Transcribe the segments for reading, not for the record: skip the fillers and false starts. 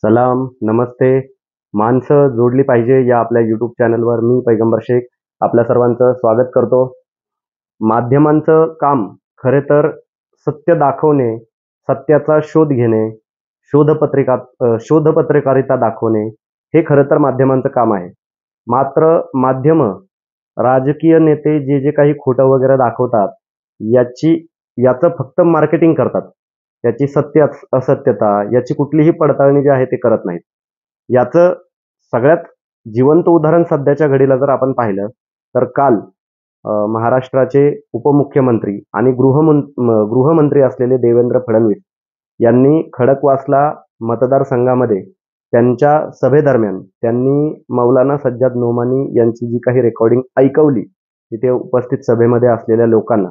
सलाम, नमस्ते. माणसं जोडली पाहिजे या आपल्या यूट्यूब चॅनलवर मी पैगंबर शेख आपल्या सर्वांचं स्वागत करतो. माध्यमांचं काम खरे तर सत्य दाखवणे, सत्याचा शोध घेणे, शोधपत्रकारिता दाखवणे हे खरं तर माध्यमांचं काम आहे. मात्र माध्यमं राजकीय नेते जे जे काही खोटं वगैरे दाखवतात, याची याचं फक्त मार्केटिंग करतात. त्याची सत्य असत्यता याची कुठलीही पडताळणी जी आहे ते करत नाहीत. याचं सगळ्यात जिवंत उदाहरण सध्याच्या घडीला जर आपण पाहिलं तर काल महाराष्ट्राचे उपमुख्यमंत्री आणि गृहमंत्री असलेले देवेंद्र फडणवीस यांनी खडकवासला मतदारसंघामध्ये त्यांच्या सभेदरम्यान त्यांनी मौलाना सज्जाद नोमानी यांची जी काही रेकॉर्डिंग ऐकवली तिथे उपस्थित सभेमध्ये असलेल्या लोकांना,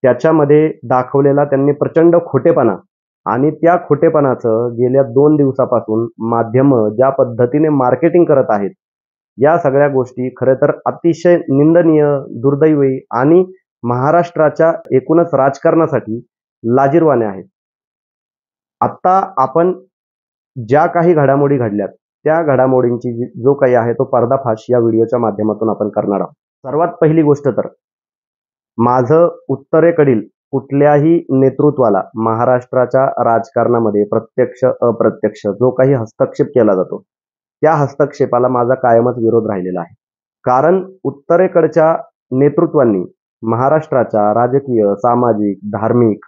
त्याच्यामध्ये दाखवलेला त्यांनी प्रचंड खोटेपणा आणि त्या खोटेपणाचं गेल्या 2 दिवसापासून माध्यमं ज्या पद्धतीने मार्केटिंग करत आहेत, या सगळ्या गोष्टी खरं तर अतिशय निंदनीय, दुर्दैवी आणि महाराष्ट्राच्या एकूणच राजकारणासाठी लाजिरवाण्या आहेत. आत्ता आपण ज्या काही घडामोडी घडल्यात, त्या घडामोडींची जो काही आहे तो पर्दाफाश या व्हिडिओच्या माध्यमातून आपण करणार आहोत. सर्वात पहिली गोष्ट तर माझं उत्तरेकडील कुठल्याही नेतृत्वाला महाराष्ट्राच्या राजकारणामध्ये प्रत्यक्ष अप्रत्यक्ष जो काही हस्तक्षेप केला जातो, त्या हस्तक्षेपाला माझा कायमच विरोध राहिलेला आहे. कारण उत्तरेकडच्या नेतृत्वांनी महाराष्ट्राच्या राजकीय, सामाजिक, धार्मिक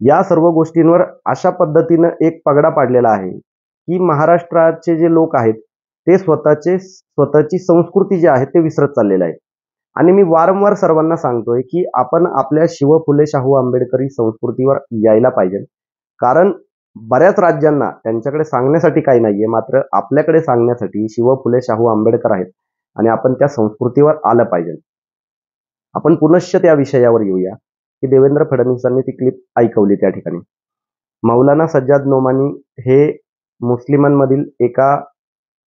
या सर्व गोष्टींवर अशा पद्धतीनं एक पगडा पाडलेला आहे की महाराष्ट्राचे जे लोक आहेत ते स्वतःची संस्कृती जी आहे ते विसरत चाललेले आहेत. आणि मी वारंवार सर्वांना सांगतोय की आपण आपल्या शिव फुले शाहू आंबेडकरी संस्कृतीवर यायला पाहिजे. कारण बऱ्याच राज्यांना त्यांच्याकडे सांगण्यासाठी काही नाहीये, मात्र आपल्याकडे सांगण्यासाठी शिव फुले शाहू आंबेडकर आहेत आणि आपण त्या संस्कृतीवर आलं पाहिजे. आपण पुनश्च त्या विषयावर येऊया की देवेंद्र फडणवीसांनी ती क्लिप ऐकवली त्या ठिकाणी. मौलाना सज्जाद नोमानी हे मुस्लिमांमधील एका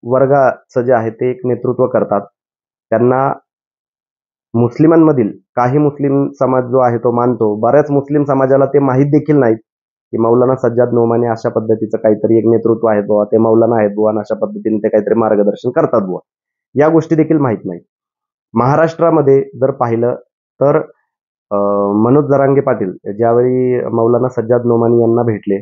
वर्गाचं जे आहे ते एक नेतृत्व करतात. त्यांना मुस्लिमांमधील काही मुस्लिम समाज जो आहे तो मानतो. बऱ्याच मुस्लिम समाजाला ते माहीत देखील नाहीत की मौलाना सज्जाद नोमानी अशा पद्धतीचं काहीतरी एक नेतृत्व आहे बुवा, ते मौलाना आहेत बुवा आणि अशा पद्धतीने ते काहीतरी मार्गदर्शन करतात बुवा, या गोष्टी देखील माहीत नाही. महाराष्ट्रामध्ये जर पाहिलं तर मनोज जरांगे पाटील ज्यावेळी मौलाना सज्जाद नोमानी यांना भेटले,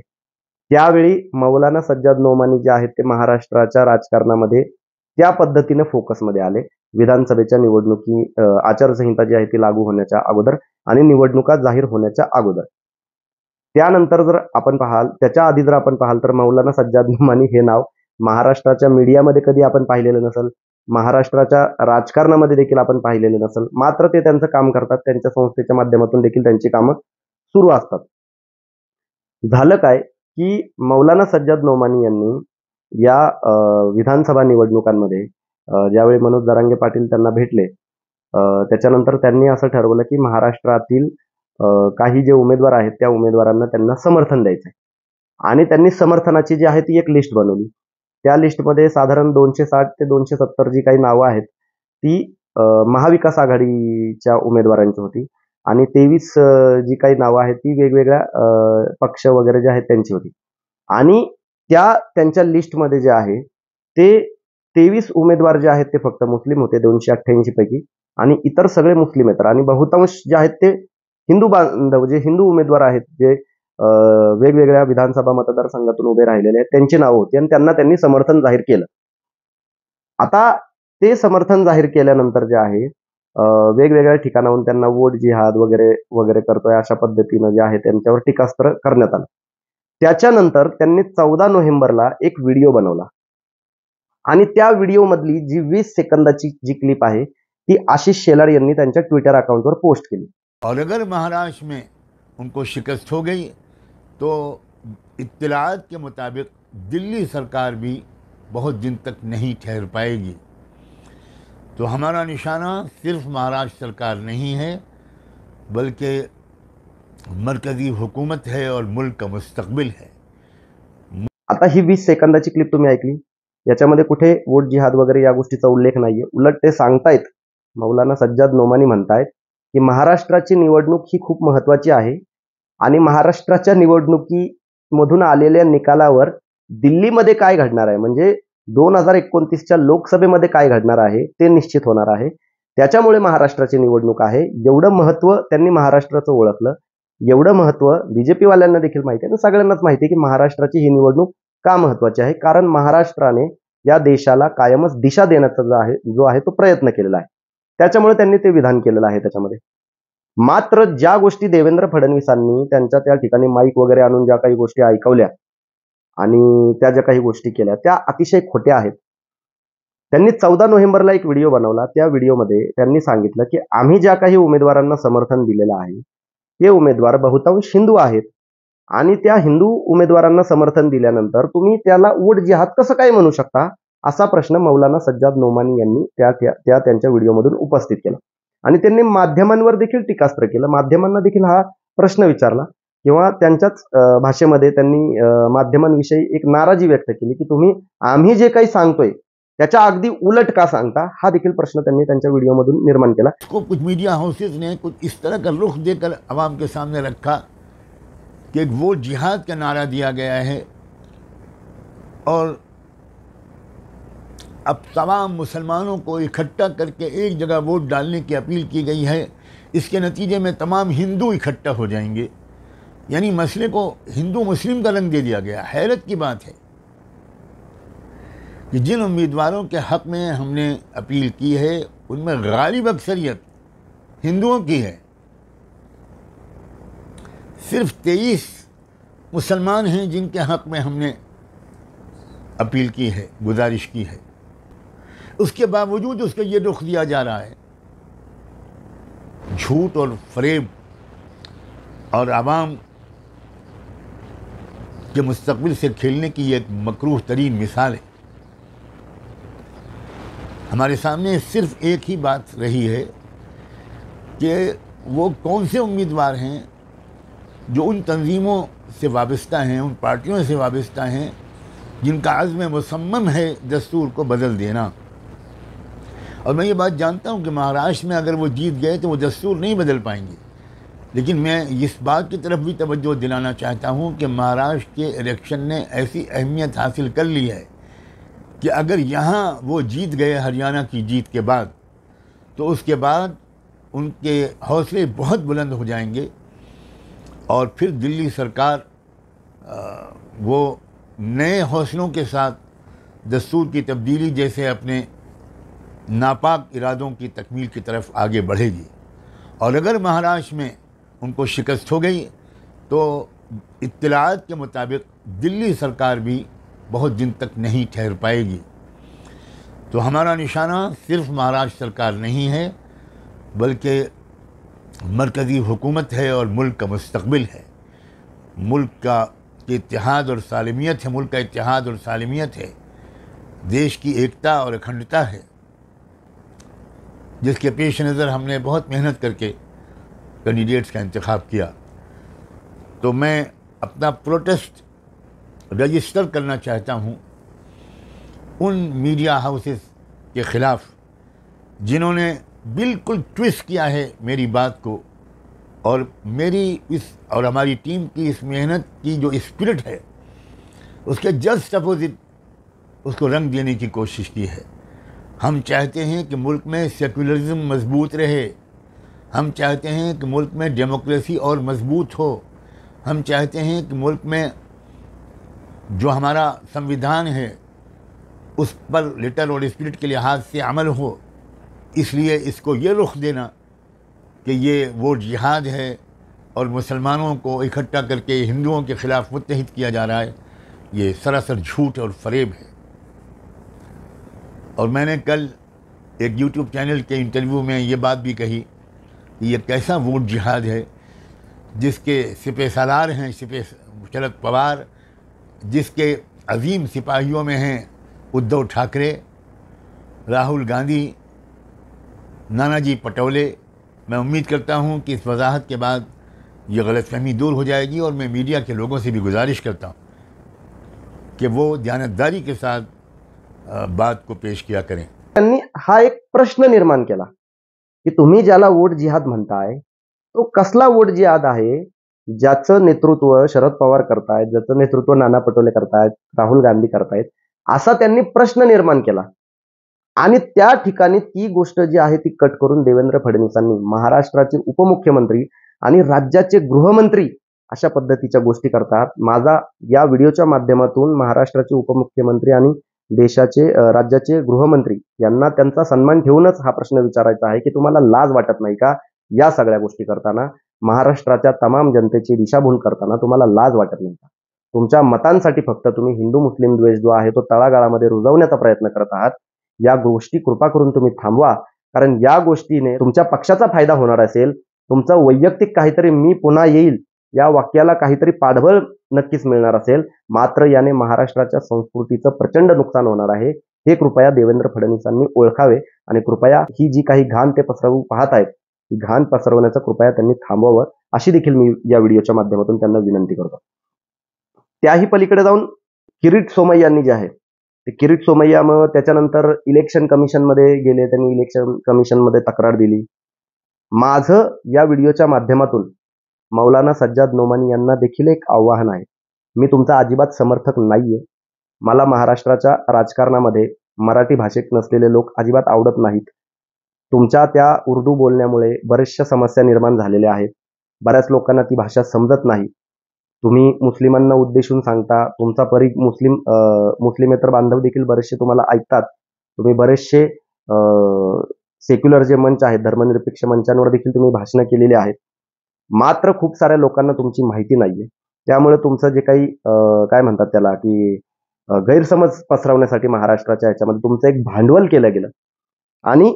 त्यावेळी मौलाना सज्जाद नोमानी जे आहेत ते महाराष्ट्राच्या राजकारणामध्ये त्या पद्धतीने फोकसमध्ये आले. विधानसभेच्या निवडणुकी आचारसंहिता जी आहे ती लागू होण्याच्या अगोदर आणि निवडणुका जाहीर होण्याच्या अगोदर. त्यानंतर जर आपण पाहाल, त्याच्या आधी जर आपण पाहाल तर मौलाना सज्जाद नोमानी हे नाव महाराष्ट्राच्या मीडियामध्ये कधी आपण पाहिलेलं नसेल, महाराष्ट्राच्या राजकारणामध्ये देखील आपण पाहिलेलं नसेल. मात्र ते त्यांचं काम करतात, त्यांच्या संस्थेच्या माध्यमातून देखील त्यांची कामं सुरू असतात. झालं काय की मौलाना सज्जाद नोमानी यांनी या विधानसभा निवडणुकांमध्ये ज्यावेळी मनोज जरांगे पाटील त्यांना भेटले, त्याच्यानंतर त्यांनी असं ठरवलं की महाराष्ट्रातील काही जे उमेदवार आहेत त्या उमेदवारांना त्यांना समर्थन द्यायचं आहे आणि त्यांनी समर्थनाची जी आहे ती एक लिस्ट बनवली. त्या लिस्टमध्ये साधारण 260 ते 270 जी काही नावं आहेत ती महाविकास आघाडीच्या उमेदवारांची होती आणि 23 जी काही नावं आहेत ती वेगवेगळ्या पक्ष वगैरे जे आहेत त्यांची होती. आणि त्यांच्या लिस्टमध्ये जे आहे ते 23 उमेदवार जे आहेत ते फक्त मुस्लिम होते 288 पैकी आणि इतर सगळे मुस्लिम आहेत. आणि बहुतांश जे आहेत ते हिंदू बांधव, जे हिंदू उमेदवार आहेत, जे वेगवेगळ्या विधानसभा मतदारसंघातून उभे राहिलेले आहेत त्यांची नावं होती आणि त्यांना त्यांनी समर्थन जाहीर केलं. आता ते समर्थन जाहीर केल्यानंतर जे आहे वेगवेगळ्या ठिकाणाहून त्यांना वोट जिहाद वगैरे वगैरे करतोय अशा पद्धतीनं जे आहे त्यांच्यावर टीकास्त्र करण्यात आलं. त्याच्यानंतर त्यांनी 14 नोव्हेंबरला एक व्हिडिओ बनवला आणि त्या व्हिडिओमधली जी 20 सेकंदाची जी क्लिप आहे ती आशिष शेलार यांनी त्यांच्या ट्विटर अकाउंटवर पोस्ट केली. और अगर महाराष्ट्र में उनको शिकस्त हो गई तो इत्तलात के मुताबिक दिल्ली सरकार भी बहुत दिन तक नहीं ठहर पाएगी. तो हमारा निशाना सिर्फ महाराष्ट्र सरकार नहीं है बल्कि मरकजी हुकूमत है और मुल्क का मुस्तकबिल है. आता ही 20 सेकंदाची क्लिप तुम्ही ऐकली, याच्यामध्ये कुठे वोट जिहाद वगैरे या गोष्टीचा उल्लेख नाहीये. उलट ते सांगतायत, मौलाना सज्जाद नोमानी म्हणतायत की महाराष्ट्राची निवडणूक ही खूप महत्वाची आहे आणि महाराष्ट्राच्या निवडणुकीमधून आलेल्या निकालावर दिल्लीमध्ये काय घडणार आहे, म्हणजे 2029च्या लोकसभेमध्ये काय घडणार आहे ते निश्चित होणार आहे. त्याच्यामुळे महाराष्ट्राची निवडणूक आहे. एवढं महत्त्व त्यांनी महाराष्ट्राचं ओळखलं, एवढं महत्त्व बीजेपी वाल्यांना देखील माहिती आहे आणि सगळ्यांनाच माहिती आहे की महाराष्ट्राची ही निवडणूक का महत्त्वाची आहे. कारण महाराष्ट्राने या देशाला कायमच दिशा देण्याचा जो आहे तो प्रयत्न केलेला आहे. त्याच्यामुळे त्यांनी ते विधान केलेलं आहे त्याच्यामध्ये. मात्र ज्या गोष्टी देवेंद्र फडणवीसांनी त्यांच्या त्या ठिकाणी माईक वगैरे आणून ज्या काही गोष्टी ऐकवल्या आणि त्या ज्या काही गोष्टी केल्या त्या अतिशय खोट्या आहेत. त्यांनी 14 नोव्हेंबरला एक व्हिडिओ बनवला. त्या व्हिडिओमध्ये त्यांनी सांगितलं की आम्ही ज्या काही उमेदवारांना समर्थन दिलेलं आहे ते उमेदवार बहुतांश हिंदू आहेत आणि त्या हिंदू उमेदवारांना समर्थन दिल्यानंतर तुम्ही त्याला वोट जिहाद कसं काय म्हणू शकता, असा प्रश्न मौलाना सज्जाद नोमानी यांनी त्यांच्या व्हिडिओमधून उपस्थित केला आणि त्यांनी माध्यमांवर देखील टीकास्त्र केलं. माध्यमांना देखील हा प्रश्न विचारला किंवा त्यांच्याच भाषेमध्ये त्यांनी माध्यमांविषयी एक नाराजी व्यक्त केली की तुम्ही आम्ही जे काही सांगतोय त्याच्या अगदी उलट का सांगता, हा देखील प्रश्न त्यांनी त्यांच्या व्हिडिओमधून निर्माण केला. कुछ मीडिया हाउसेस ने कुछ इस तरह का रुख देकर आवाम के सामने रखा कि एक वोट जिहाद का नारा दिया गया है और अब तमाम मुसलमानों को इकट्ठा करके एक जगह वोट डालने की अपील की गई है. इसके नतीजे में तमाम हिंदू इकट्ठा हो जाएंगे. यानी मसले को हिंदू मुस्लिम का रंग दे दिया गया. हैरत की बात है कि जिन उम्मीदवारों के हक़ में हमने अपील की है उनमें गालिब अक्सरियत हिंदुओं की है. सिर्फ 23 मुसलमान हैं जिनके हक़ में हमने अपील की है, गुजारिश की है. उसके बावजूद उसका ये रुख दिया जा रहा है. झूठ और फरेब और आवाम के मुस्तकबिल से खेलने की एक मकरूह तरीन मिसाल है. हमारे सामने सिर्फ एक ही बात रही है कि वो कौन से उम्मीदवार हैं जो उन तंजीमों से वाबस्ता हैं, उन पार्टियों से वाबस्ता हैं जिनका अज़्म मुसम्मम है दस्तूर को बदल देना. और मैं ये बात जानता हूँ कि महाराष्ट्र में अगर वो जीत गए तो वो दस्तूर नहीं बदल पाएंगे, लेकिन मैं इस बात की तरफ भी तवज्जो दिलाना चाहता हूँ कि महाराष्ट्र के इलेक्शन ने ऐसी अहमियत हासिल कर ली है कि अगर यहाँ वो जीत गए हरियाणा की जीत के बाद, तो उसके बाद उनके हौसले बहुत बुलंद हो जाएंगे और फिर दिल्ली सरकार वो नए हौसलों के साथ दस्तूर की तब्दीली जैसे अपने नापाक इरादों की तकमील की तरफ आगे बढ़ेगी. और अगर महाराष्ट्र में उनको शिकस्त हो गई तो इत्तलात के मुताबिक दिल्ली सरकार भी बहुत दिन तक नहीं ठहर पाएगी. तो हमारा निशाना सिर्फ महाराष्ट्र सरकार नहीं है बल्कि मरकज़ी हुकूमत है और मुल्क का मुस्तकबिल है. मुल्क का इत्तेहाद और सालिमियत है, मुल्क का इत्तेहाद और सालिमियत है, देश की एकता और अखंडता है, जिसके पेश नज़र हमने बहुत मेहनत करके कैंडिडेट्स का इंतखाब किया. तो मैं अपना प्रोटेस्ट रजिस्टर करना चाहता हूँ उन मीडिया हाउसेस के ख़िलाफ़ जिन्होंने बिल्कुल ट्विस्ट किया है मेरी बात को और मेरी और हमारी टीम की इस मेहनत की जो स्पिरिट है उसके जस्ट अपोजिट उसको रंग देने की कोशिश की है. हम चाहते हैं कि मुल्क में सेकुलरिज्म मजबूत रहे, हम चाहते हैं कि मुल्क में डेमोक्रेसी और मजबूत हो, हम चाहते हैं कि मुल्क में जो हमारा संविधान है उस पर लेटर और स्पिरिट के लिहाज से अमल हो. इसलिए इसको ये रुख देना कि ये वोट जिहाद है और मुसलमानों को इकट्ठा करके हिंदुओं के ख़िलाफ़ मुत्तहिद किया जा रहा है, ये सरासर झूठ और फरेब है. और मैंने कल एक यूट्यूब चैनल के इंटरव्यू में ये बात भी कही कि ये कैसा वोट जिहाद है जिसके सिपह सालार हैं शरद पवार, जिसके अजीम सिपाहियों में हैं उद्धव ठाकरे, राहुल गांधी, नानाजी पटोले. मैं उम्मीद करता हूँ कि इस वजाहत के बाद ये गलतफहमी दूर हो जाएगी और मैं मीडिया के लोगों से भी गुजारिश करता हूँ कि वो दयानतदारी के साथ बात को पेश किया करें. त्यांनी हा एक प्रश्न निर्माण केला की तुम्ही ज्याला वोट जिहाद म्हणताय तो कसला वोट जिहाद आहे ज्याचं नेतृत्व शरद पवार करतायत, ज्याचं नेतृत्व नाना पटोले करतायत, राहुल गांधी करतायत, असा त्यांनी प्रश्न निर्माण केला. आणि त्या ठिकाणी ती गोष्ट जी आहे ती कट करून देवेंद्र फडणवीसांनी महाराष्ट्राचे उपमुख्यमंत्री आणि राज्याचे गृहमंत्री अशा पद्धतीच्या गोष्टी करतात. माझा या व्हिडिओच्या माध्यमातून महाराष्ट्राचे उपमुख्यमंत्री आणि देशाचे राज्याचे गृहमंत्री यांना त्यांचा सन्मान ठेवूनच हा प्रश्न विचारायचा आहे की तुम्हाला लाज वाटत नाही का या सगळ्या गोष्टी करताना? महाराष्ट्राच्या तमाम जनतेची दिशाभूल करताना तुम्हाला लाज वाटत नाही का? तुमच्या मतांसाठी फक्त तुम्ही हिंदू मुस्लिम द्वेष जो आहे तो तळागाळामध्ये रुजवण्याचा प्रयत्न करत आहात. या गोष्टी कृपा करून तुम्ही थांबवा, कारण या गोष्टीने तुमच्या पक्षाचा फायदा होणार असेल, तुमचं वैयक्तिक काहीतरी मी पुन्हा येईल या वाक्याला काहीतरी पाठबळ नक्कीच मिळणार असेल, मात्र याने महाराष्ट्राच्या संस्कृतीचं प्रचंड नुकसान होणार आहे. हे कृपया देवेंद्र फडणवीसांनी ओळखावे आणि कृपया ही जी काही घाण ते पसरवू पाहत आहेत ही घाण पसरवण्याचं कृपया त्यांनी थांबवावं, अशी देखील मी या व्हिडिओच्या माध्यमातून त्यांना विनंती करतो. त्याही पलीकडे जाऊन किरीट सोमय्यांनी जे आहे ते किरीट सोमय्या मग त्याच्यानंतर इलेक्शन कमिशनमध्ये गेले, त्यांनी इलेक्शन कमिशनमध्ये तक्रार दिली. माझं या व्हिडिओच्या माध्यमातून मौलाना सज्जाद नोमानी यांना देखील एक आव्हान आहे. मी तुमचा अजिबात समर्थक नाहीये. मला महाराष्ट्राच्या राजकारणामध्ये मराठी भाषिक नसलेले लोक अजिबात आवडत नाहीत. तुमच्या त्या उर्दू बोलण्यामुळे बऱ्याचशा समस्या निर्माण झालेल्या आहेत. बऱ्याच लोकांना ती भाषा समजत नाही. तुम्ही मुस्लिमांना उद्देशून सांगता, तुमचा मुस्लिमेतर बांधव देखील बरेचसे तुम्हाला ऐकतात. तुम्ही बरेचसे सेक्युलर जे मंच आहेत, धर्मनिरपेक्ष मंचांवर देखील तुम्ही भाषणं केलेली आहेत. मात्र खूप साऱ्या लोकांना तुमची माहिती नाहीये. त्यामुळे तुमचं जे काही काय म्हणतात त्याला की गैरसमज पसरवण्यासाठी महाराष्ट्राच्या ह्याच्यामध्ये तुमचं एक भांडवल केलं गेलं आणि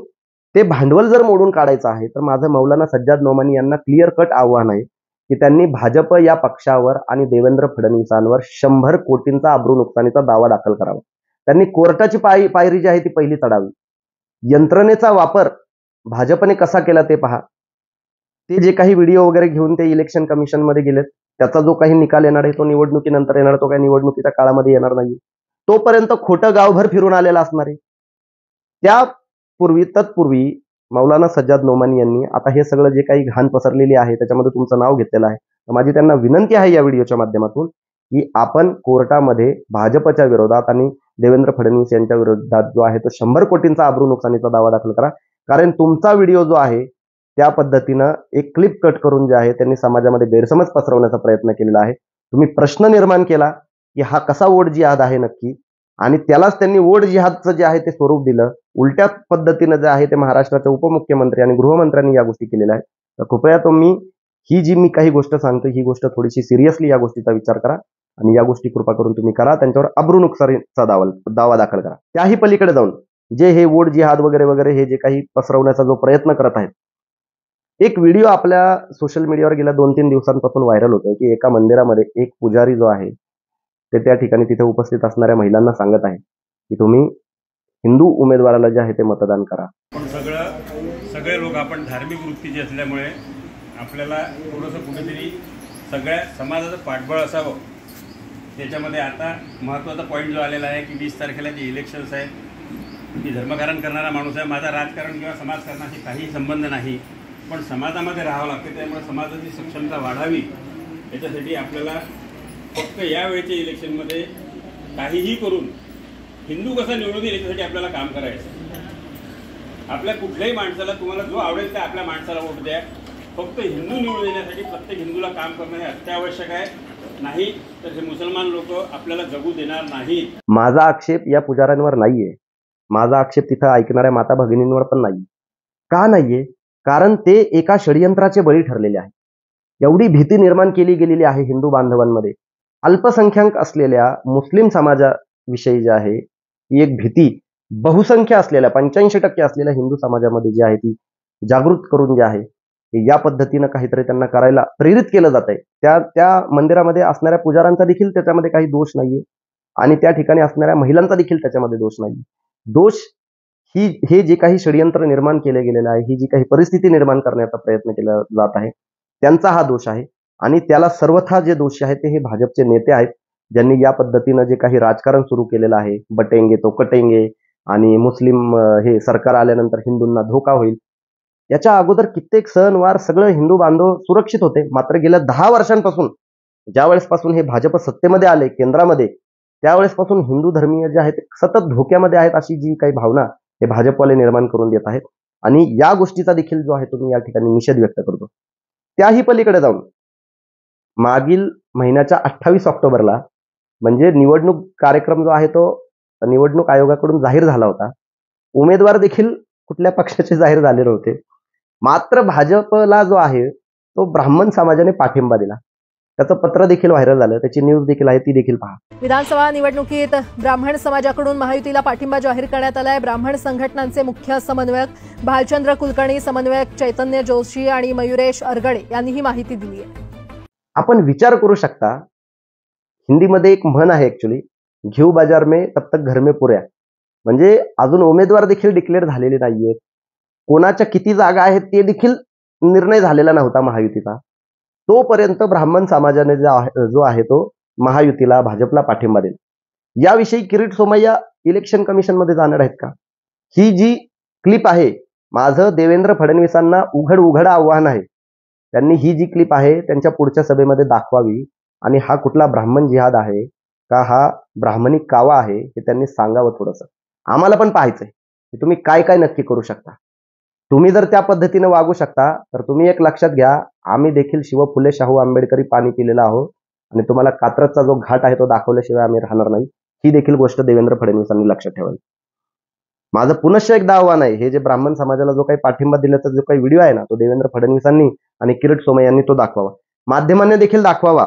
ते भांडवल जर मोडून काढायचं आहे तर माझं मौलाना सज्जाद नोमानी यांना क्लिअर कट आव्हान आहे की त्यांनी भाजप या पक्षावर आणि देवेंद्र फडणवीसांवर 100 कोटींचा अब्रू नुकसानीचा दावा दाखल करावा. त्यांनी कोर्टाची पायरी जी आहे ती पहिली चढावी. यंत्रणेचा वापर भाजपने कसा केला ते पहा. ते जे काही व्हिडिओ वगैरे घेऊन ते इलेक्शन कमिशनमध्ये गेलेत, त्याचा जो काही निकाल येणार आहे तो निवडणुकीनंतर येणार, तो काही निवडणुकीच्या काळामध्ये येणार नाही. तोपर्यंत खोटं गावभर फिरून आलेला असणार आहे. तत्पूर्वी मौलाना सज्जाद नोमानी यांनी आता हे सगळं जे काही घाण पसरलेली आहे त्याच्यामध्ये तुमचं नाव घेतलेलं आहे. तर माझी त्यांना विनंती आहे या व्हिडिओच्या माध्यमातून की आपण कोर्टामध्ये भाजपच्या विरोधात आणि देवेंद्र फडणवीस यांच्या विरोधात जो आहे तो 100 कोटींचा अब्रू नुकसानीचा दावा दाखल करा. कारण तुमचा व्हिडिओ जो आहे त्या पद्धतीनं एक क्लिप कट करून जे आहे त्यांनी समाजामध्ये गैरसमज पसरवण्याचा प्रयत्न केलेला आहे. तुम्ही प्रश्न निर्माण केला की हा कसा वोट जिहाद आहे नक्की, आणि त्यालाच त्यांनी वोट जिहादचं जे आहे ते स्वरूप दिलं. उलट्या पद्धतीनं जे आहे ते महाराष्ट्राचे उपमुख्यमंत्री आणि गृहमंत्र्यांनी या गोष्टी केलेल्या आहेत. तर कृपया तुम्ही ही जी मी काही गोष्ट सांगतो ही गोष्ट थोडीशी सिरियसली या गोष्टीचा विचार करा आणि या गोष्टी कृपा करून तुम्ही करा. त्यांच्यावर अब्रू नुकसानीचा दावा दाखल करा. त्याही पलीकडे जाऊन जे हे वोट जिहाद वगैरे वगैरे हे जे काही पसरवण्याचा जो प्रयत्न करत आहेत, एक व्हिडिओ आपल्या सोशल मीडियावर गेल्या 2-3 दिवसांपासून व्हायरल होतोय की एका मंदिरामध्ये एक पुजारी जो आहे ते त्या ठिकाणी तिथे उपस्थित असणाऱ्या महिलांना सांगत आहे की तुम्ही हिंदू उमेदवाराला जे आहे ते मतदान करा. पण सगळे लोक आपण धार्मिक वृत्तीचे असल्यामुळे आपल्याला थोडंसं कुठेतरी सगळ्या समाजाचं पाठबळ असावं. त्याच्यामध्ये आता महत्त्वाचा पॉईंट जो आलेला आहे की 20 तारखेला जे इलेक्शन्स आहेत, मी धर्मकारण करणारा माणूस आहे. माझा राजकारण किंवा समाजकारणाशी काही संबंध नाही, पण समाजामध्ये राहावं लागते. त्यामुळे समाजाची सक्षमता वाढावी याच्यासाठी आपल्याला फक्त यावेळेच्या इलेक्शनमध्ये काहीही करून हिंदू कसा निवडून येईल याच्यासाठी आपल्याला काम करायचं. आपल्या कुठल्याही माणसाला तुम्हाला जो आवडेल त्या आपल्या माणसाला वोट द्या. फक्त हिंदू निवडून येण्यासाठी प्रत्येक हिंदूला काम करणं हे अत्यावश्यक आहे. नाही तर हे मुसलमान लोक आपल्याला जगू देणार नाहीत. माझा आक्षेप या पुजाऱ्यांवर नाहीये. माझा आक्षेप तिथं ऐकणाऱ्या माता भगिनींवर पण नाही. का नाहीये? कारण ते एका षडयंत्राचे बळी ठरलेले आहे. एवढी भीती निर्माण केली गेलेली आहे हिंदू बांधवांमध्ये. अल्पसंख्याक असलेल्या मुस्लिम समाजाविषयी जे आहे ही एक भीती बहुसंख्य असलेल्या 85% असलेल्या हिंदू समाजामध्ये जी आहे ती जागृत करून जे आहे या पद्धतीनं काहीतरी त्यांना करायला प्रेरित केलं जात आहे. त्या मंदिरामध्ये असणाऱ्या पुजाऱ्यांचा देखील त्याच्यामध्ये काही दोष नाहीये आणि त्या ठिकाणी असणाऱ्या महिलांचा देखील त्याच्यामध्ये दोष नाहीये. दोष हे जे काही षडयंत्र निर्माण केले गेलेलं आहे, ही जी काही परिस्थिती निर्माण करण्याचा प्रयत्न केला जात आहे त्यांचा हा दोष आहे. आणि त्याला सर्वथा जे दोषी आहेत ते हे भाजपचे नेते आहेत, ज्यांनी या पद्धतीनं जे काही राजकारण सुरू केलेलं आहे, बटेंगे तो कटेंगे आणि मुस्लिम हे सरकार आल्यानंतर हिंदूंना धोका होईल, याच्या अगोदर कित्येक सणवार सगळं हिंदू बांधव सुरक्षित होते. मात्र गेल्या 10 वर्षांपासून ज्यावेळेसपासून हे भाजप सत्तेमध्ये आले केंद्रामध्ये, त्यावेळेसपासून हिंदू धर्मीय जे आहेत ते सतत धोक्यामध्ये आहेत, अशी जी काही भावना हे भाजपवाले निर्माण करून देत आहेत. आणि या गोष्टीचा देखील जो आहे तो मी या ठिकाणी निषेध व्यक्त करतो. त्याही पलीकडे जाऊन मागील महिन्याच्या 28 ऑक्टोबरला म्हणजे निवडणूक कार्यक्रम जो आहे तो निवडणूक आयोगाकडून जाहीर झाला होता. उमेदवार देखील कुठल्या पक्षाचे जाहीर झाले नव्हते. मात्र भाजपला जो आहे तो ब्राह्मण समाजाने पाठिंबा दिला. त्याचं पत्र देखील व्हायरल झालं, त्याची न्यूज देखील आहे, ती देखील पहा. विधानसभा निवडणुकीत ब्राह्मण समाजाकडून महायुतीला पाठिंबा जाहीर करण्यात आलाय. ब्राह्मण संघटनांचे मुख्य समन्वयक भालचंद्र कुलकर्णी, समन्वयक चैतन्य जोशी आणि मयुरेश अरगडे यांनी ही माहिती दिली आहे. आपण विचार करू शकता, हिंदीमध्ये एक म्हण आहे ऍक्च्युली, घेऊ बाजार में तब तक घर में पुऱ्या. म्हणजे अजून उमेदवार देखील डिक्लेअर झालेले नाहीयेत. कोणाच्या किती जागा आहेत ते देखील निर्णय झालेला नव्हता महायुतीचा. तोपर्यंत ब्राह्मण समाजाने जो आहे तो महायुतीला भाजपला पाठिंबा दिला. याविषयी किरीट सोमय्या इलेक्शन कमिशनमध्ये जाणार आहेत का? ही जी क्लिप आहे, माझं देवेंद्र फडणवीसांना उघड आव्हान आहे, त्यांनी ही जी क्लिप आहे त्यांच्या पुढच्या सभेमध्ये दाखवावी आणि हा कुठला ब्राह्मण जिहाद आहे का हा ब्राह्मणिक कावा आहे हे त्यांनी सांगावं थोडंसं. आम्हाला पण पाहायचंय की तुम्ही काय काय नक्की करू शकता. तुम्ही जर त्या पद्धतीने वागू शकता तर तुम्ही एक लक्षात घ्या, आम्ही देखील शिव फुले शाहू आंबेडकरी पाणी पिलेला आहोत आणि तुम्हाला कात्रजचा जो घाट आहे तो दाखवल्याशिवाय आम्ही राहणार नाही. ही देखील गोष्ट देवेंद्र फडणवीसांनी लक्षात ठेवावी. माझं पुनश्च एकदा आव्हान आहे, हे जे ब्राह्मण समाजाला जो काही पाठिंबा दिल्याचा जो काही व्हिडिओ आहे ना, तो देवेंद्र फडणवीसांनी आणि किरीट सोमय्या यांनी तो दाखवावा. माध्यमांनी देखील दाखवावा.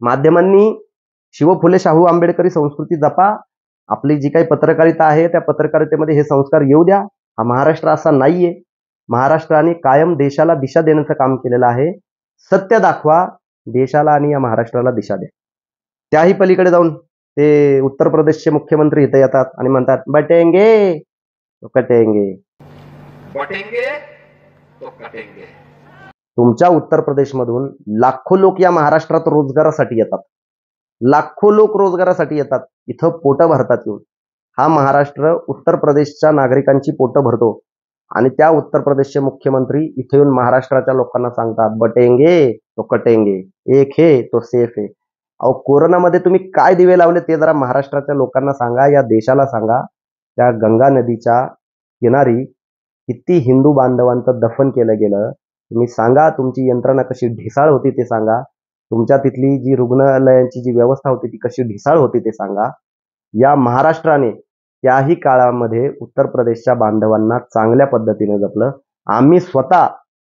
माध्यमांनी शिव फुले शाहू आंबेडकरी संस्कृती जपा. आपली जी काही पत्रकारिता आहे त्या पत्रकारितेमध्ये हे संस्कार येऊ द्या. हा महाराष्ट्र असा नाहीये. महाराष्ट्राने कायम देशाला दिशा देण्याचं काम केलेलं आहे. सत्य दाखवा, देशाला आणि या महाराष्ट्राला दिशा द्या. त्याही पलीकडे जाऊन ते उत्तर प्रदेशचे मुख्यमंत्री इथे येतात आणि म्हणतात बटेंगे तो कटेंगे. तुमच्या उत्तर प्रदेशमधून लाखो लोक या महाराष्ट्रात रोजगारासाठी येतात. लाखो लोक रोजगारासाठी येतात, इथं पोटं भरतात येऊन. हा महाराष्ट्र उत्तर प्रदेशच्या नागरिकांची पोटं भरतो आणि त्या उत्तर प्रदेशचे मुख्यमंत्री इथे येऊन महाराष्ट्राच्या लोकांना सांगतात बटेंगे तो कटेंगे, एक है तो सेफ है. अहो, कोरोनामध्ये तुम्ही काय दिवे लावले ते जरा महाराष्ट्राच्या लोकांना सांगा, या देशाला सांगा. त्या गंगा नदीच्या किनारी किती हिंदू बांधवांचं दफन केलं गेलं तुम्ही सांगा. तुमची यंत्रणा कशी ढिसाळ होती ते सांगा. तुमच्या तिथली जी रुग्णालयांची जी व्यवस्था होती ती कशी ढिसाळ होती ते सांगा. या महाराष्ट्राने त्याही काळामध्ये उत्तर प्रदेशच्या बांधवांना चांगल्या पद्धतीने जपलं. आम्ही स्वतः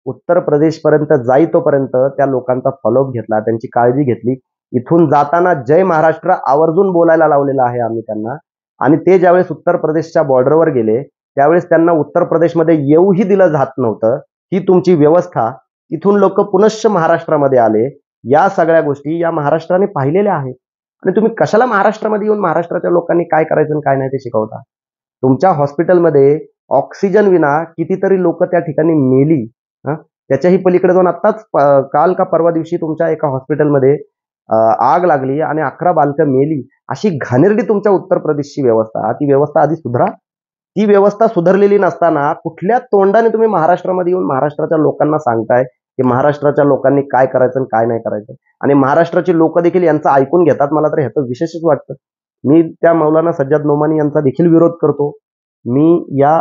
उत्तर प्रदेशपर्यंत जाईतोपर्यंत त्या लोकांचा फॉलोअप घेतला, त्यांची काळजी घेतली. इथून जाताना जय महाराष्ट्र आवर्जून बोलायला लावलेलं आहे आम्ही त्यांना. आणि ते ज्यावेळेस उत्तर प्रदेशच्या बॉर्डरवर गेले त्यावेळेस त्यांना उत्तर प्रदेशमध्ये येऊही दिलं जात नव्हतं. ही तुमची व्यवस्था, इथून लोक पुनश्च महाराष्ट्रामध्ये आले. या सगळ्या गोष्टी या महाराष्ट्राने पाहिलेल्या आहेत. आणि तुम्ही कशाला महाराष्ट्रामध्ये येऊन महाराष्ट्राच्या लोकांनी काय करायचं आणि काय नाही ते शिकवता. तुमच्या हॉस्पिटलमध्ये ऑक्सिजन विना कितीतरी लोक त्या ठिकाणी मेली. त्याच्याही पलीकडे जाऊन आत्ताच काल का परवा दिवशी तुमच्या एका हॉस्पिटलमध्ये आग लागली आणि 11 बालकं मेली. अशी घाणेरडी तुमच्या उत्तर प्रदेशची व्यवस्था. ती व्यवस्था आधी सुधरा. ती व्यवस्था सुधारलेली नसताना कुठल्या तोंडाने तुम्ही महाराष्ट्रामध्ये येऊन महाराष्ट्राच्या लोकांना सांगताय की महाराष्ट्राच्या लोकांनी काय करायचं आणि काय नाही करायचं. आणि महाराष्ट्राची लोक देखील यांचं ऐकून घेतात. मला तर ह्याचं विशेषच वाटतं. मी त्या मौलाना सज्जाद नोमानी यांचा देखील विरोध करतो. मी या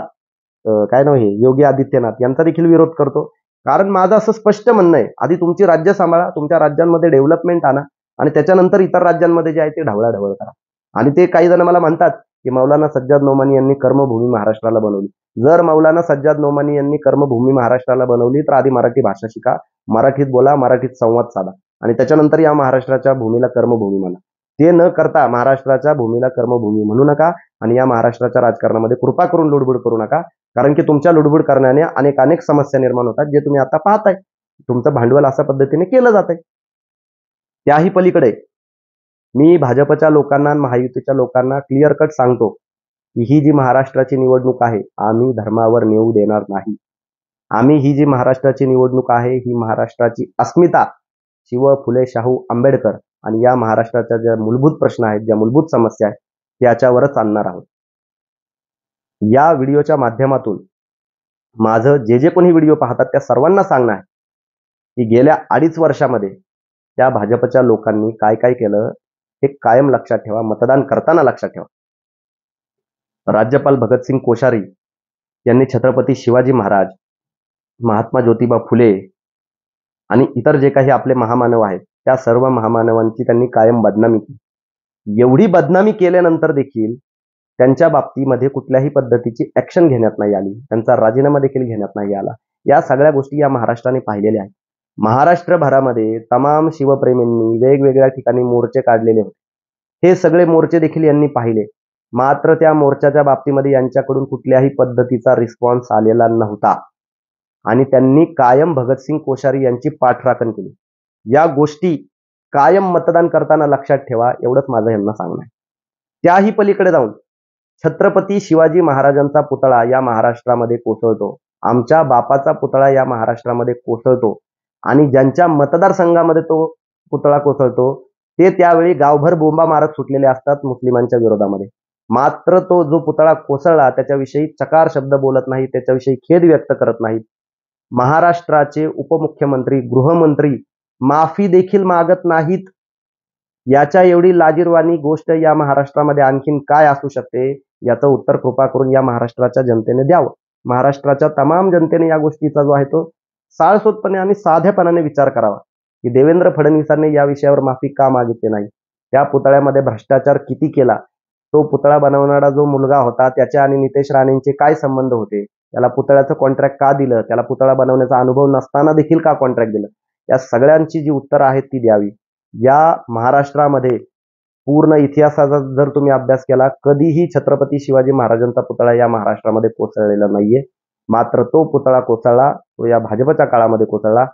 काय नाव हे योगी आदित्यनाथ यांचा देखील विरोध करतो. कारण माझं असं स्पष्ट म्हणणं आहे, आधी तुमची राज्य सांभाळा, तुमच्या राज्यांमध्ये डेव्हलपमेंट आणा आणि त्याच्यानंतर इतर राज्यांमध्ये जे आहे ते ढवळाढवळ करा. आणि ते काही जण मला म्हणतात की मौलाना सज्जाद नोमानी यांनी कर्मभूमी महाराष्ट्राला बनवली. जर मौलाना सज्जाद नोमानी यांनी कर्मभूमी महाराष्ट्राला बनवली तर आधी मराठी भाषा शिका, मराठीत बोला, मराठीत संवाद साधा आणि त्याच्यानंतर या महाराष्ट्राच्या भूमीला कर्मभूमी म्हणा. ते न करता महाराष्ट्राच्या भूमीला कर्मभूमी म्हणू नका आणि या महाराष्ट्राच्या राजकारणामध्ये कृपा करून लुडबुड करू नका. कारण की तुमच्या लुडबुड करण्याने अनेक समस्या निर्माण होतात, जे तुम्ही आता पाहताय. तुमचं भांडवल अशा पद्धतीने केलं जात आहे. त्याही पलीकडे मी भाजपच्या लोकांना, महायुतीच्या लोकांना क्लिअर कट सांगतो की ही जी महाराष्ट्राची निवडणूक आहे आम्ही धर्मावर नेऊ देणार नाही. आम्ही ही जी महाराष्ट्राची निवडणूक आहे ही महाराष्ट्राची अस्मिता शिव फुले शाहू आंबेडकर आणि या महाराष्ट्राच्या ज्या मूलभूत प्रश्न आहेत, ज्या मूलभूत समस्या आहेत त्याच्यावरच आणणार आहोत. या व्हिडिओच्या माध्यमातून माझं जे कोणी व्हिडिओ पाहतात त्या सर्वांना सांगणं आहे की गेल्या 2.5 वर्षामध्ये त्या भाजपच्या लोकांनी काय काय केलं हे कायम लक्षात ठेवा, मतदान करताना लक्षात ठेवा. राज्यपाल भगतसिंग कोश्यारी यांनी छत्रपती शिवाजी महाराज, महात्मा ज्योतिबा फुले आणि इतर जे काही आपले महामानव आहेत त्या सर्व महामानवांची त्यांनी कायम बदनामी केली. एवढी बदनामी केल्यानंतर देखील त्यांच्या बाबतीमध्ये कुठल्याही पद्धतीची ऍक्शन घेण्यात नाही आली, त्यांचा राजीनामा देखील घेण्यात नाही आला. या सगळ्या गोष्टी या महाराष्ट्राने पाहिलेल्या आहेत. महाराष्ट्रभरामध्ये तमाम शिवप्रेमींनी वेगवेगळ्या ठिकाणी मोर्चे काढलेले होते. हे सगळे मोर्चे देखील यांनी पाहिले, मात्र त्या मोर्चाच्या बाबतीमध्ये यांच्याकडून कुठल्याही पद्धतीचा रिस्पॉन्स आलेला नव्हता आणि त्यांनी कायम भगतसिंग कोश्यारी यांची पाठराखण केली. या गोष्टी कायम मतदान करताना लक्षात ठेवा, एवढंच माझं यांना सांगणं आहे. त्याही पलीकडे जाऊन छत्रपती शिवाजी महाराजांचा पुतळा या महाराष्ट्रामध्ये कोसळतो, आमच्या बापाचा पुतळा या महाराष्ट्रामध्ये कोसळतो आणि ज्यांच्या मतदारसंघामध्ये तो पुतळा कोसळतो ते त्यावेळी गावभर बोंबा मारत सुटलेले असतात मुस्लिमांच्या विरोधामध्ये. मात्र तो जो पुतळा कोसळला त्याच्याविषयी चकार शब्द बोलत नाही, त्याच्याविषयी खेद व्यक्त करत नाहीत. महाराष्ट्राचे उपमुख्यमंत्री, गृहमंत्री माफी देखील मागत नाहीत. याच्या एवढी लाजिरवाणी गोष्ट या महाराष्ट्रामध्ये आणखीन काय असू शकते, याचं उत्तर कृपा करून या महाराष्ट्राच्या जनतेने द्यावं. महाराष्ट्राच्या तमाम जनतेने या गोष्टीचा जो आहे तो साळसूदपणे आणि साधेपणाने विचार करावा की देवेंद्र फडणवीसांनी या विषयावर माफी का मागितली नाही. त्या पुतळ्यामध्ये भ्रष्टाचार किती केला, तो पुतळा बनवणारा जो मुलगा होता त्याच्या आणि नितेश राणेंचे काय संबंध होते, त्याला पुतळ्याचं कॉन्ट्रॅक्ट का दिलं, त्याला पुतळा बनवण्याचा अनुभव नसताना देखील का कॉन्ट्रॅक्ट दिलं, या सगळ्यांची जी उत्तरं आहेत ती द्यावी. या महाराष्ट्रामध्ये पूर्ण इतिहासाचा जर तुम्ही अभ्यास केला, कधीही छत्रपती शिवाजी महाराजांचा पुतळा या महाराष्ट्रामध्ये कोसळलेला नाहीये. मात्र तो पुतळा कोसळला तो या भाजपच्या काळामध्ये कोसळला.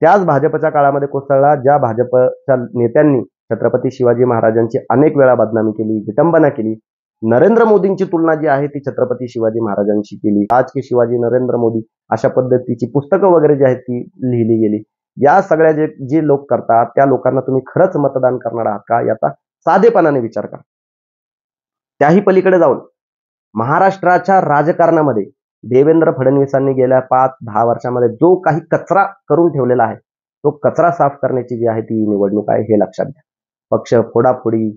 त्याच भाजपच्या काळामध्ये कोसळला ज्या भाजपच्या नेत्यांनी छत्रपती शिवाजी महाराजांची अनेक वेळा बदनामी केली, विटंबना केली. नरेंद्र मोदींची तुलना जी आहे ती छत्रपती शिवाजी महाराजांशी केली. आज की शिवाजी नरेंद्र मोदी अशा पद्धतीची पुस्तकं वगैरे जी आहेत ती लिहिली गेली. या सगळ्या जे लोक करतात त्या लोकांना तुम्ही खरंच मतदान करणार आहात का, याचा साधेपणाने विचार करा. त्याही पलीकडे जाऊन महाराष्ट्राच्या राजकारणामध्ये देवेंद्र फडणवीसांनी गेल्या 5-10 वर्षामध्ये जो काही कचरा करून ठेवलेला आहे तो कचरा साफ करण्याची जी आहे ती निवडणूक आहे, हे लक्षात घ्या. पक्ष फोडाफोडी,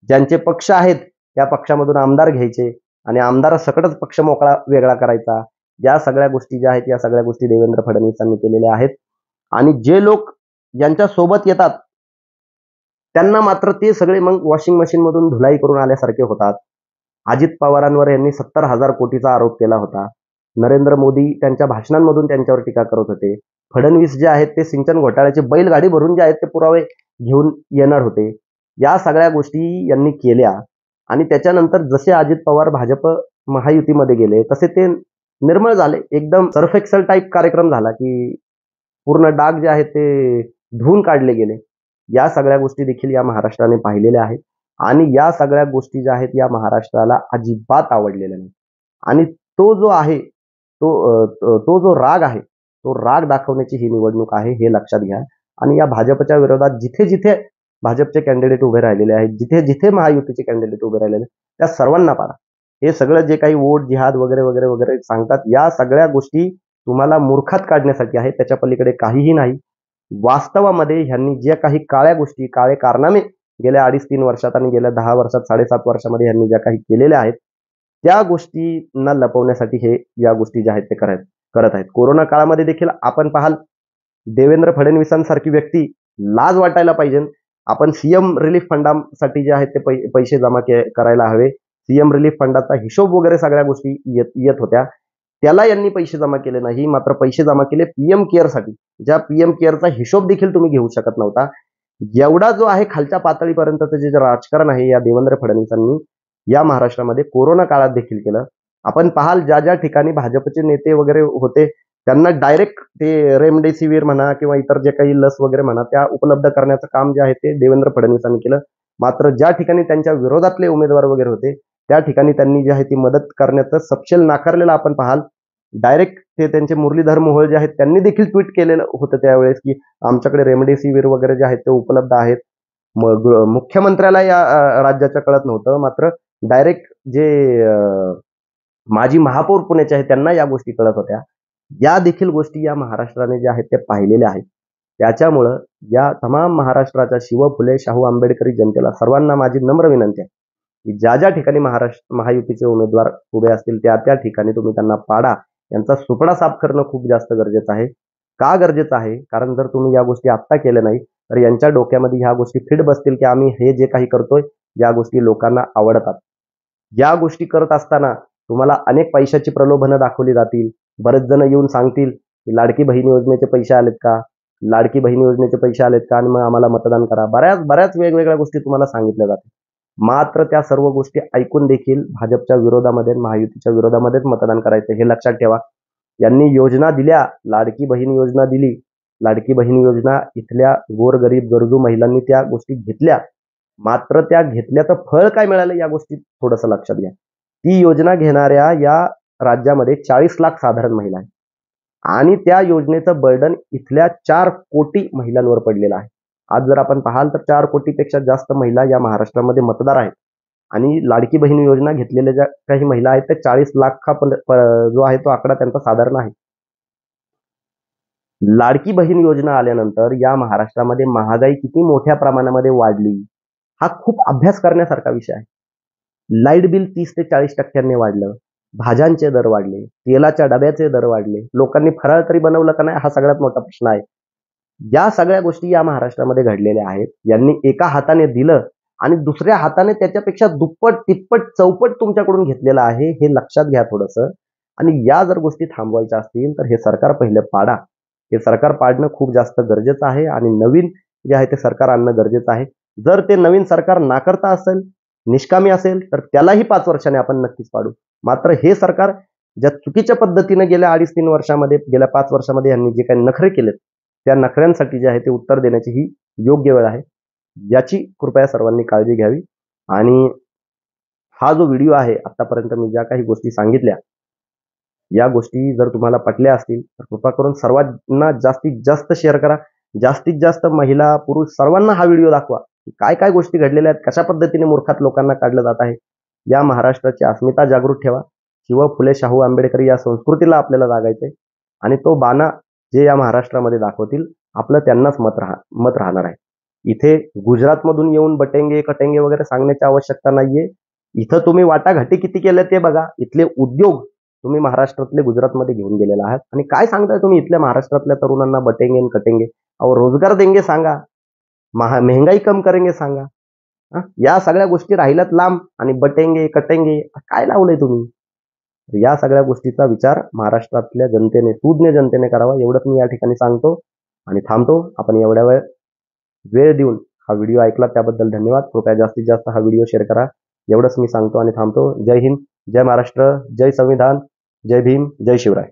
ज्यांचे पक्ष आहेत त्या पक्षामधून आमदार घ्यायचे आणि आमदारासकटच पक्ष मोकळा वेगळा करायचा, या सगळ्या गोष्टी ज्या आहेत या सगळ्या गोष्टी देवेंद्र फडणवीसांनी केलेल्या आहेत. आणि जे लोक यांच्या सोबत येतात त्यांना मात्र ते सगळे मग वॉशिंग मशीन मधून धुलाई करून आल्यासारखे होतात. अजित पवारांवर यांनी 70,000 कोटीचा आरोप केला होता. नरेंद्र मोदी त्यांच्या भाषणांमधून त्यांच्यावर टीका करत होते. फडणवीस जे आहेत ते सिंचन घोटाळ्याची बैलगाडी भरून जे आहेत ते पुरावे घेऊन येणार होते. या सगळ्या गोष्टी यांनी केल्या आणि त्याच्यानंतर जसे अजित पवार भाजप महायुतीमध्ये गेले तसे ते निर्मळ झाले. एकदम सर्फ एक्सेल टाईप कार्यक्रम झाला की पूर्ण डाग जे आहेत ते धुवून काढले गेले. या सगळ्या गोष्टी देखील या महाराष्ट्राने पाहिलेल्या आहेत आणि या सगळ्या गोष्टी ज्या आहेत या महाराष्ट्राला अजिबात आवडलेल्या नाही. आणि तो जो आहे तो जो राग आहे तो राग दाखवण्याची ही निवडणूक आहे, हे लक्षात घ्या. आणि या भाजपच्या विरोधात जिथे जिथे भाजपचे कॅन्डिडेट उभे राहिलेले आहेत, जिथे जिथे महायुतीचे कॅन्डिडेट उभे राहिलेले त्या सर्वांना पाडा. हे सगळं जे काही वोट जिहाद वगैरे वगैरे वगैरे सांगतात या सगळ्या गोष्टी तुम्हाला मूर्खात काढण्यासाठी आहे, त्याच्या पलीकडे काहीही नाही. वास्तवामध्ये ह्यांनी ज्या काही काळ्या गोष्टी, काळे कारनामे गेल्या 2.5-3 वर्षात आणि गेल्या 10 वर्षात 7.5 वर्षामध्ये ह्यांनी ज्या काही केलेल्या आहेत त्या गोष्टींना लपवण्यासाठी हे या गोष्टी ज्या आहेत ते करत आहेत. कोरोना काळामध्ये देखील आपण पाहाल देवेंद्र फडणवीसांसारखी व्यक्ती लाज वाटायला पाहिजे. आपण सीएम रिलीफ फंडासाठी जे आहेत ते पैसे जमा करायला हवे. सीएम रिलीफ फंडाचा हिशोब वगैरे सगळ्या गोष्टी येत होत्या, त्याला यांनी पैसे जमा केले नाही, मात्र पैसे जमा केले पीएम केअरसाठी. ज्या पीएम केअरचा हिशोब देखील तुम्ही घेऊ शकत नव्हता. एवढा जो आहे खालच्या पातळीपर्यंतचं जे राजकारण आहे या देवेंद्र फडणवीसांनी या महाराष्ट्रामध्ये कोरोना काळात देखील केलं. आपण पाहाल ज्या ज्या ठिकाणी भाजपचे नेते वगैरे होते त्यांना डायरेक्ट ते रेमडेसिवीर म्हणा किंवा इतर जे काही लस वगैरे म्हणा त्या उपलब्ध करण्याचं काम जे आहे ते देवेंद्र फडणवीसांनी केलं. मात्र ज्या ठिकाणी त्यांच्या विरोधातले उमेदवार वगैरे होते त्या ठिकाणी त्यांनी जी आहे ती मदत करण्याचं सपशेल नाकारलेलं आपण पाहाल. डायरेक्ट ते त्यांचे मुरलीधर मोहोळ जे आहेत त्यांनी देखील ट्विट केलेलं होतं त्यावेळेस की आमच्याकडे रेमडेसिवीर वगैरे जे आहेत ते उपलब्ध आहेत. मग मुख्यमंत्र्याला या राज्याच्या कळत नव्हतं, मात्र डायरेक्ट जे माजी महापौर पुण्याचे आहेत, त्यांना या गोष्टी कळत होत्या. या देखील गोष्टी या महाराष्ट्राने ज्या आहेत त्या पाहिलेल्या आहेत. त्याच्यामुळं या तमाम महाराष्ट्राच्या शिव फुले शाहू आंबेडकरी जनतेला सर्वांना माझी नम्र विनंती आहे की ज्या ज्या ठिकाणी महायुतीचे उमेदवार उभे असतील त्या त्या ठिकाणी तुम्ही त्यांना पाडा. यांचा सुपडा साफ करणं खूप जास्त गरजेचं आहे. का गरजेचं आहे? कारण जर तुम्ही या गोष्टी आत्ता केल्या नाही तर यांच्या डोक्यामध्ये ह्या गोष्टी फिट बसतील की आम्ही हे जे काही करतोय या गोष्टी लोकांना आवडतात. या गोष्टी करत असताना तुम्हाला अनेक पैशाची प्रलोभनं दाखवली जातील. बरेच जण येऊन सांगतील की लाडकी बहीण योजनेचे पैसे आलेत का, लाडकी बहीण योजनेचे पैसे आलेत का, आणि मग आम्हाला मतदान करा. बऱ्याच वेगवेगळ्या गोष्टी तुम्हाला सांगितल्या जातील. मात्र त्या सर्व गोष्टी ऐकून देखील भाजपच्या विरोधामध्ये महायुतीच्या विरोधामध्येच मतदान करायचं हे लक्षात ठेवा. यांनी योजना दिल्या, लाडकी बहीण योजना दिली. लाडकी बहीण योजना इथल्या गोरगरीब गरजू महिलांनी त्या गोष्टी घेतल्या. मात्र त्या घेतल्याचं फळ काय मिळालं या गोष्टी थोडंसं लक्षात घ्या. ती योजना घेणाऱ्या या राज्यामध्ये 40 लाख साधारण महिला आहेत आणि त्या योजनेचं बर्डन इथल्या 4 कोटी महिलांवर पडलेलं आहे. आज जर आपण पाहाल तर 4 कोटीपेक्षा जास्त महिला या महाराष्ट्रामध्ये मतदार आहेत आणि लाडकी बहीण योजना घेतलेल्या ज्या काही महिला आहेत त्या 40 लाख जो आहे तो आकडा त्यांचा साधारण आहे. लाडकी बहीण योजना आल्यानंतर या महाराष्ट्रामध्ये महागाई किती मोठ्या प्रमाणामध्ये वाढली हा खूप अभ्यास करण्यासारखा विषय आहे. लाईट बिल 30 ते 40% वाढलं, भाज्यांचे दर वाढले, तेलाच्या डब्याचे दर वाढले, लोकांनी फराळ तरी बनवलं का नाही हा सगळ्यात मोठा प्रश्न आहे. या सगळ्या गोष्टी या महाराष्ट्रामध्ये घडलेल्या आहेत. यांनी एका हाताने दिलं आणि दुसऱ्या हाताने त्याच्यापेक्षा दुप्पट तिप्पट चौपट तुमच्याकडून घेतलेलं आहे हे लक्षात घ्या थोडंसं. आणि या जर गोष्टी थांबवायच्या असतील तर हे सरकार पहिलं पाडा. हे सरकार पाडणं खूप जास्त गरजेचं आहे आणि नवीन जे आहे ते सरकार आणणं गरजेचं आहे. जर ते नवीन सरकार नाकर्ता असेल, निष्कामी असेल तर त्यालाही 5 वर्षांनी आपण नक्कीच पाडू. मात्र हे सरकार ज्या चुकीच्या पद्धतीने गेल्या 2.5-3 वर्षामध्ये, गेल्या 5 वर्षामध्ये यांनी जे काही नखरे केलेत त्या नखऱ्यांसाठी जे आहे ते उत्तर देण्याची ही योग्य वेळ आहे. याची कृपया सर्वांनी काळजी घ्यावी. आणि हा जो व्हिडिओ आहे आतापर्यंत मी ज्या काही गोष्टी सांगितल्या या गोष्टी जर तुम्हाला पटल्या असतील तर कृपा करून सर्वांना जास्तीत जास्त शेअर करा. जास्तीत जास्त महिला पुरुष सर्वांना हा व्हिडिओ दाखवा की काय काय गोष्टी घडलेल्या आहेत, कशा पद्धतीने मूर्खात लोकांना काढलं जात आहे. या महाराष्ट्राची अस्मिता जागृत ठेवा. शिव फुले शाहू आंबेडकरी या संस्कृतीला आपल्याला जागायचंय आणि तो बाणा जे या महाराष्ट्रामध्ये दाखवतील आपलं त्यांनाच मत राहणार आहे. इथे गुजरातमधून येऊन बटेंगे कटेंगे वगैरे सांगण्याची आवश्यकता नाहीये. इथं तुम्ही वाटाघाटी किती केल्या ते बघा. इथले उद्योग तुम्ही महाराष्ट्रातले गुजरातमध्ये घेऊन गेलेला आहात आणि काय सांगताय तुम्ही इथल्या महाराष्ट्रातल्या तरुणांना बटेंगे कटेंगे. अहो रोजगार देंगे सांगा, महंगाई कम करेंगे सांगा. या सगळ्या गोष्टी राहिल्यात लांब आणि बटेंगे कटेंगे काय लावलंय तुम्ही. या सगळ्या गोष्टीचा विचार महाराष्ट्रातल्या जनतेने, सुज्ञ जनतेने करावा एवढंच मी या ठिकाणी सांगतो आणि थांबतो. आपण एवढ्या वेळ देऊन हा व्हिडिओ ऐकला त्याबद्दल धन्यवाद. कृपया जास्तीत जास्त हा व्हिडिओ शेअर करा एवढंच मी सांगतो आणि थांबतो. जय हिंद, जय महाराष्ट्र, जय संविधान, जय भीम, जय शिवराय.